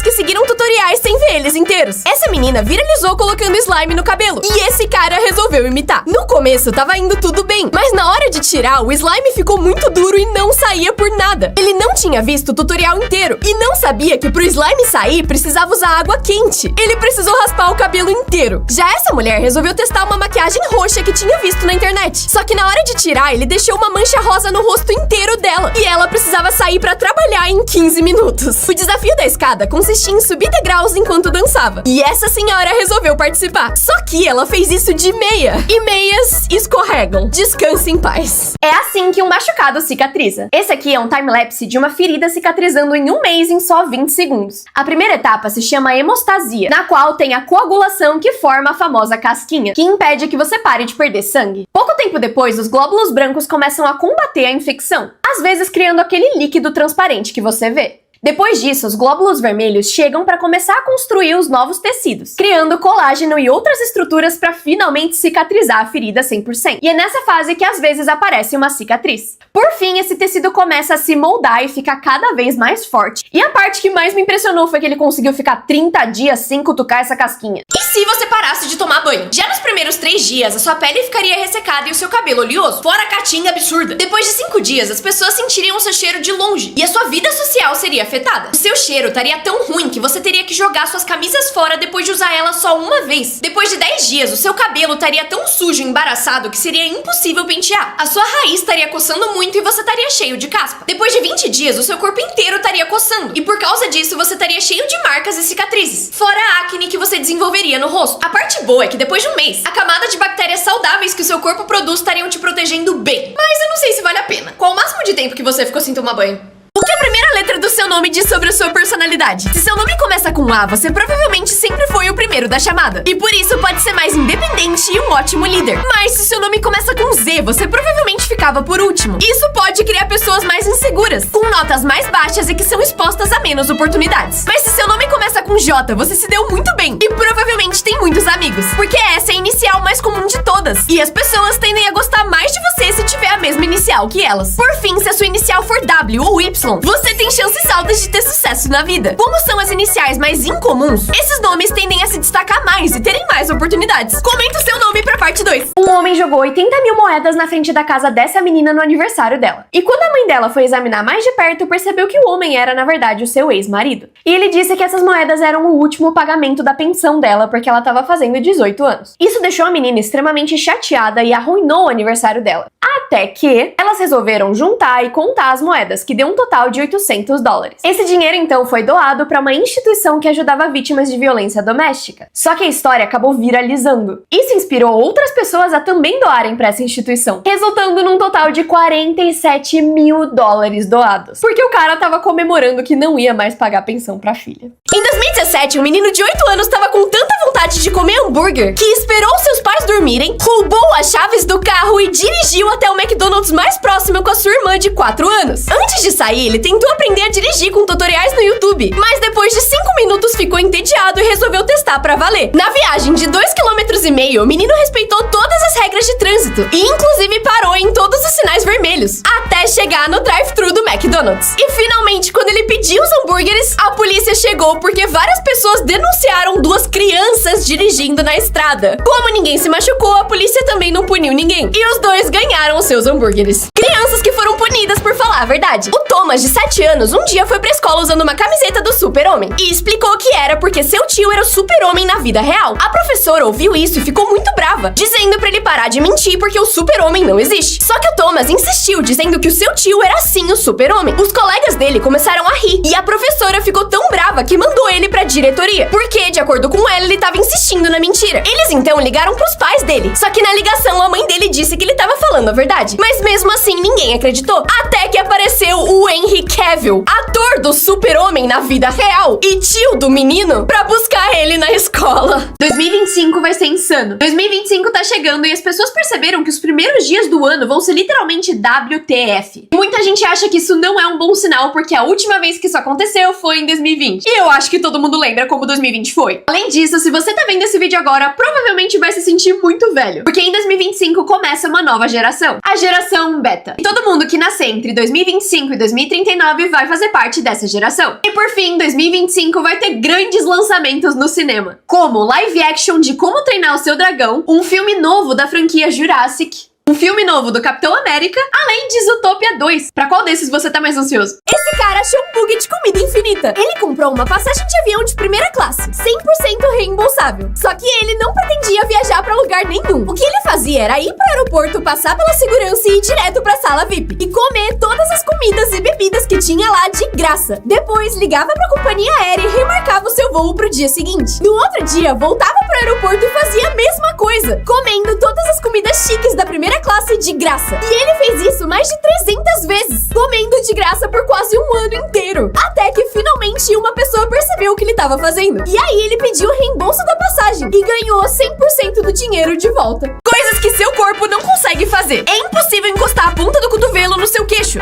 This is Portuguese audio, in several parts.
pessoas que seguiram tutoriais sem ver eles inteiros. Essa menina viralizou colocando slime no cabelo, e esse cara resolveu imitar. No começo tava indo tudo bem, mas na hora de tirar, o slime ficou muito duro e não saía por nada. Ele não tinha visto o tutorial inteiro e não sabia que pro slime sair precisava usar água quente. Ele precisou raspar o cabelo inteiro. Já essa mulher resolveu testar uma maquiagem roxa que tinha visto na internet. Só que na hora de tirar, ele deixou uma mancha rosa no rosto inteiro dela, e ela precisava sair pra trabalhar em 15 minutos. O desafio da escada consistia em subir degraus enquanto dançava, e essa senhora resolveu participar. Só que ela fez isso de meia, e meias escorregam. Descanse em paz. É assim que um machucado cicatriza. Esse aqui é um time-lapse de uma ferida cicatrizando em um mês em só 20 segundos. A primeira etapa se chama hemostasia, na qual tem a coagulação que forma a famosa casquinha, que impede que você pare de perder sangue. Pouco tempo depois, os glóbulos brancos começam a combater a infecção, às vezes criando aquele líquido transparente que você vê. Depois disso, os glóbulos vermelhos chegam para começar a construir os novos tecidos, criando colágeno e outras estruturas para finalmente cicatrizar a ferida 100%. E é nessa fase que às vezes aparece uma cicatriz. Por fim, esse tecido começa a se moldar e fica cada vez mais forte. E a parte que mais me impressionou foi que ele conseguiu ficar 30 dias sem cutucar essa casquinha. E se você parasse de tomar banho? Já nos primeiros 3 dias, a sua pele ficaria ressecada e o seu cabelo oleoso, fora a catinga absurda. Depois de 5 dias, as pessoas sentiriam o seu cheiro de longe e a sua vida social seria afetada. O seu cheiro estaria tão ruim que você teria que jogar suas camisas fora depois de usar elas só uma vez. Depois de 10 dias, o seu cabelo estaria tão sujo e embaraçado que seria impossível pentear. A sua raiz estaria coçando muito e você estaria cheio de caspa. Depois de 20 dias, o seu corpo inteiro estaria coçando. E por causa disso, você estaria cheio de marcas e cicatrizes. Fora a acne que você desenvolveria no rosto. A parte boa é que depois de um mês, a camada de bactérias saudáveis que o seu corpo produz estariam te protegendo bem. Mas eu não sei se vale a pena. Qual o máximo de tempo que você ficou sem tomar banho? O que a primeira letra do seu nome diz sobre a sua personalidade? Se seu nome começa com A, você provavelmente sempre foi o primeiro da chamada. E por isso pode ser mais independente e um ótimo líder. Mas se seu nome começa com Z, você provavelmente ficava por último. Isso pode criar pessoas mais inseguras, com notas mais baixas e que são expostas a menos oportunidades. Mas se seu nome começa com J, você se deu muito bem e provavelmente tem muitos amigos, porque essa é a inicial mais comum de todas. E as pessoas tendem a gostar mais de você se tiver a mesma inicial que elas. Por fim, se a sua inicial for W ou Y, você tem chances altas de ter sucesso na vida. Como são as iniciais mais incomuns, esses nomes tendem a se destacar mais e terem mais oportunidades. Comenta o seu nome pra parte 2. Um homem jogou 80 mil moedas na frente da casa dessa menina no aniversário dela. E quando a mãe dela foi examinar mais de perto, percebeu que o homem era, na verdade, o seu ex-marido. E ele disse que essas moedas eram o último pagamento da pensão dela, porque ela estava fazendo 18 anos. Isso deixou a menina extremamente chateada e arruinou o aniversário dela. Até que elas resolveram juntar e contar as moedas, que deu um total de $800. Esse dinheiro, então, foi doado para uma instituição que ajudava vítimas de violência doméstica. Só que a história acabou viralizando. Isso inspirou outras pessoas a também doarem para essa instituição, resultando num total de $47 mil doados. Porque o cara tava comemorando que não ia mais pagar pensão pra filha. Em 2017, um menino de 8 anos tava com tanta vontade de comer hambúrguer que esperou seus pais dormirem, roubou as chaves do carro e dirigiu até o McDonald's mais próximo com a sua irmã de 4 anos. Antes de sair, ele tentou aprender a dirigir com tutoriais no YouTube, mas depois de 5 minutos ficou entediado e resolveu testar pra valer. Na viagem de 2,5 km, o menino respeitou todas as regras de trânsito e inclusive parou em todos os sinais vermelhos, até chegar no drive-thru do McDonald's. E finalmente, quando ele pediu os hambúrgueres, a polícia chegou porque várias pessoas denunciaram 2 crianças dirigindo na estrada. Como ninguém se machucou, a polícia também não puniu ninguém, e os 2 ganharam os seus hambúrgueres. Crianças que foram punidas por falar a verdade. O Thomas, de 7 anos, um dia foi pra escola usando uma camiseta do Super-Homem e explicou que era porque seu tio era o Super-Homem na vida real. A professora ouviu isso e ficou muito brava, dizendo pra ele parar de mentir porque o Super-Homem não existe. Só que o Thomas insistiu, dizendo que o seu tio era sim o Super-Homem. Os colegas dele começaram a rir e a professora ficou tão brava que mandou ele pra diretoria, porque, de acordo com ela, ele tava insistindo na mentira. Eles então ligaram pros pais dele, só que na ligação a mãe dele disse que ele tava falando a verdade. Mas mesmo assim ninguém acreditou, até que apareceu o Henry Cavill, ator do Super-Homem na vida real e tio do menino, pra buscar ele na escola. 2025 vai ser insano. 2025 tá chegando e as pessoas perceberam que os primeiros dias do ano vão ser literalmente WTF. Muita gente acha que isso não é um bom sinal porque a última vez que isso aconteceu foi em 2020. E eu acho que todo mundo lembra como 2020 foi. Além disso, se você tá vendo esse vídeo agora, provavelmente vai se sentir muito velho, porque em 2025 começa uma nova geração, a geração beta. E todo mundo que nascer entre 2025 e 2039 vai fazer parte dessa geração. E por fim, 2025 2025 vai ter grandes lançamentos no cinema, como live action de Como Treinar o Seu Dragão, um filme novo da franquia Jurassic, um filme novo do Capitão América, além de Zootopia 2. Pra qual desses você tá mais ansioso? Esse cara achou um bug de comida infinita. Ele comprou uma passagem de avião de primeira classe, 100% reembolsável. Só que ele não pretendia viajar pra lugar nenhum. O que ele fazia era ir pro aeroporto, passar pela segurança e ir direto pra sala VIP. E comer todas as comidas e bebidas que tinha lá de graça. Depois, ligava pra companhia aérea e remarcava o seu voo pro dia seguinte. No outro dia, voltava pro aeroporto e fazia a mesma coisa, comendo todas as comidas chiques da primeira classe de graça. E ele fez isso mais de 300 vezes, comendo de graça por quase um ano inteiro. Até que finalmente uma pessoa percebeu o que ele estava fazendo. E aí ele pediu o reembolso da passagem e ganhou 100% do dinheiro de volta. Coisas que seu corpo não consegue fazer. É impossível encostar a ponta do cotovelo no seu queixo.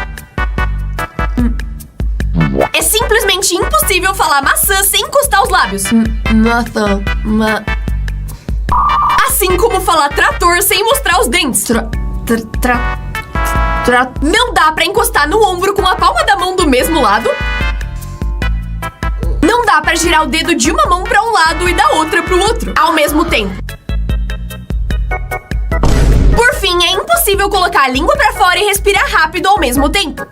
É simplesmente impossível falar maçã sem encostar os lábios. Assim como falar trator sem mostrar os dentes. Não dá pra encostar no ombro com a palma da mão do mesmo lado. Não dá pra girar o dedo de uma mão pra um lado e da outra pro outro, ao mesmo tempo. Por fim, é impossível colocar a língua pra fora e respirar rápido ao mesmo tempo.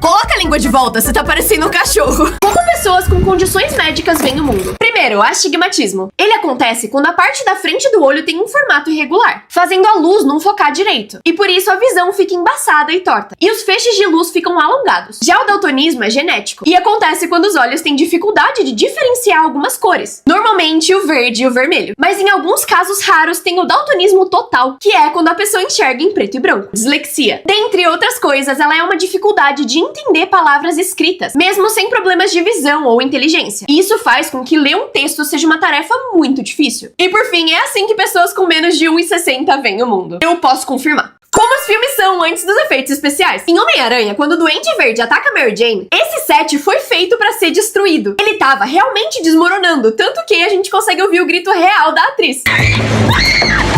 Coloca a língua de volta, você tá parecendo um cachorro. Como pessoas com condições médicas veem o mundo? Primeiro, astigmatismo. Ele acontece quando a parte da frente do olho tem um formato irregular, fazendo a luz não focar direito. E por isso a visão fica embaçada e torta. E os feixes de luz ficam alongados. Já o daltonismo é genético. E acontece quando os olhos têm dificuldade de diferenciar algumas cores. Normalmente o verde e o vermelho. Mas em alguns casos raros tem o daltonismo total, que é quando a pessoa enxerga em preto e branco. Dislexia. Dentre outras coisas, ela é uma dificuldade de entender palavras escritas, mesmo sem problemas de visão ou inteligência. E isso faz com que ler um texto seja uma tarefa muito difícil. E por fim, é assim que pessoas com menos de 1,60 veem o mundo. Eu posso confirmar. Como os filmes são antes dos efeitos especiais. Em Homem-Aranha, quando o Duende Verde ataca a Mary Jane, esse set foi feito pra ser destruído. Ele tava realmente desmoronando, tanto que a gente consegue ouvir o grito real da atriz.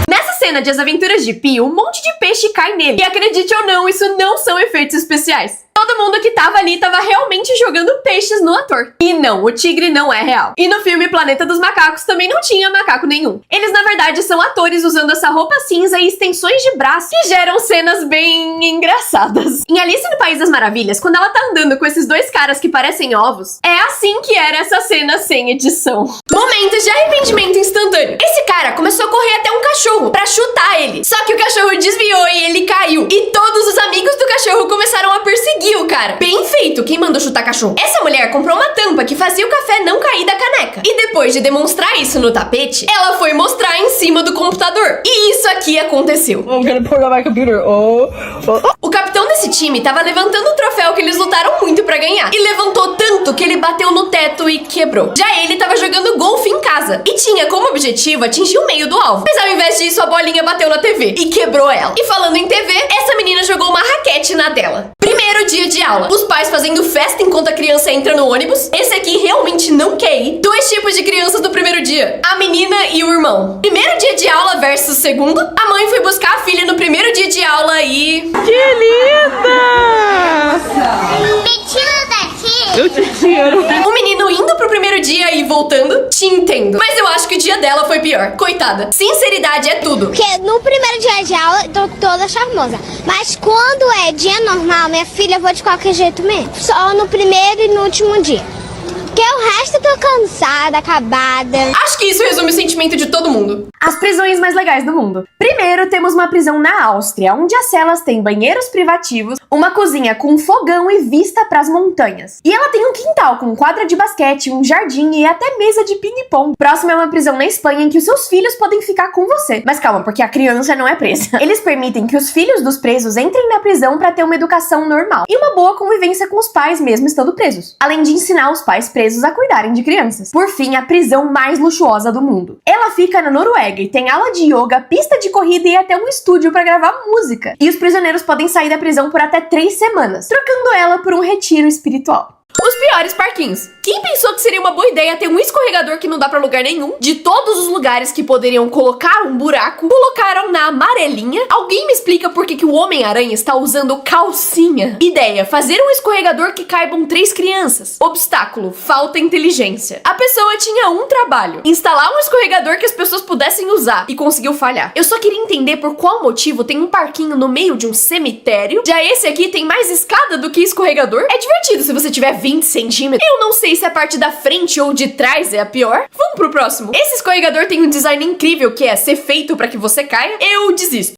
Nessa cena de As Aventuras de Pi, um monte de peixe cai nele. E acredite ou não, isso não são efeitos especiais. Todo mundo que tava ali tava realmente jogando peixes no ator. E não, o tigre não é real. E no filme Planeta dos Macacos também não tinha macaco nenhum. Eles, na verdade, são atores usando essa roupa cinza e extensões de braço que geram cenas bem engraçadas. Em Alice no País das Maravilhas, quando ela tá andando com esses dois caras que parecem ovos, é assim que era essa cena sem edição. Momentos de arrependimento instantâneo. Esse cara começou a correr até um cachorro pra chutar ele. Só que o cachorro desviou e ele caiu. E todos os amigos do cachorro começaram a perseguir o cara. Bem feito, quem mandou chutar cachorro? Essa mulher comprou uma tampa que fazia o café não cair da caneca. E depois de demonstrar isso no tapete, ela foi mostrar em cima do computador. E isso aqui aconteceu. I'm gonna put it on my computer. O capitão desse time tava levantando o troféu que eles lutaram muito pra ganhar. E levantou tanto que ele bateu no teto e quebrou. Já ele tava jogando golfe em casa. E tinha como objetivo atingir o meio do alvo. Mas ao invés disso, a bolinha bateu na TV e quebrou ela. E falando em TV, essa menina jogou uma raquete na tela. Primeiro dia de aula. Os pais fazendo festa enquanto a criança entra no ônibus. Esse aqui realmente não quer ir. Dois tipos de crianças do primeiro dia. A menina e o irmão. Primeiro dia de aula versus segundo. A mãe foi buscar a filha no primeiro dia de aula e... Que linda! Me tira daqui! Eu te tiro. O menino indo pro primeiro dia e voltando. Te entendo. Mas eu acho que o dia dela foi pior. Coitada. Sinceridade é tudo. Porque no primeiro dia de aula eu tô toda charmosa. Mas quando é dia normal, minha filha, eu vou de qualquer jeito mesmo. Só no primeiro e no último dia. Porque o resto eu tô cansada, acabada. Acho que isso resume o sentimento de todo mundo. As prisões mais legais do mundo. Primeiro, temos uma prisão na Áustria, onde as celas têm banheiros privativos, uma cozinha com fogão e vista pras montanhas. E ela tem um quintal com quadra de basquete, um jardim e até mesa de ping-pong. Próximo é uma prisão na Espanha em que os seus filhos podem ficar com você. Mas calma, porque a criança não é presa. Eles permitem que os filhos dos presos entrem na prisão pra ter uma educação normal e uma boa convivência com os pais mesmo estando presos. Além de ensinar os pais presos a cuidarem de crianças. Por fim, a prisão mais luxuosa do mundo. Ela fica na Noruega e tem aula de yoga, pista de corrida e até um estúdio pra gravar música. E os prisioneiros podem sair da prisão por até 3 semanas, trocando ela por um retiro espiritual. Os piores parquinhos. Quem pensou que seria uma boa ideia ter um escorregador que não dá pra lugar nenhum? De todos os lugares que poderiam colocar um buraco, colocaram na amarelinha. Alguém me explica por que o Homem-Aranha está usando calcinha? Ideia, fazer um escorregador que caibam 3 crianças. Obstáculo, falta inteligência. A pessoa tinha um trabalho: instalar um escorregador que as pessoas pudessem usar, e conseguiu falhar. Eu só queria entender por qual motivo tem um parquinho no meio de um cemitério. Já esse aqui tem mais escada do que escorregador. É divertido se você tiver 20 centímetros. Eu não sei se a parte da frente ou de trás é a pior. Vamos pro próximo. Esse escorregador tem um design incrível que é ser feito pra que você caia. Eu desisto.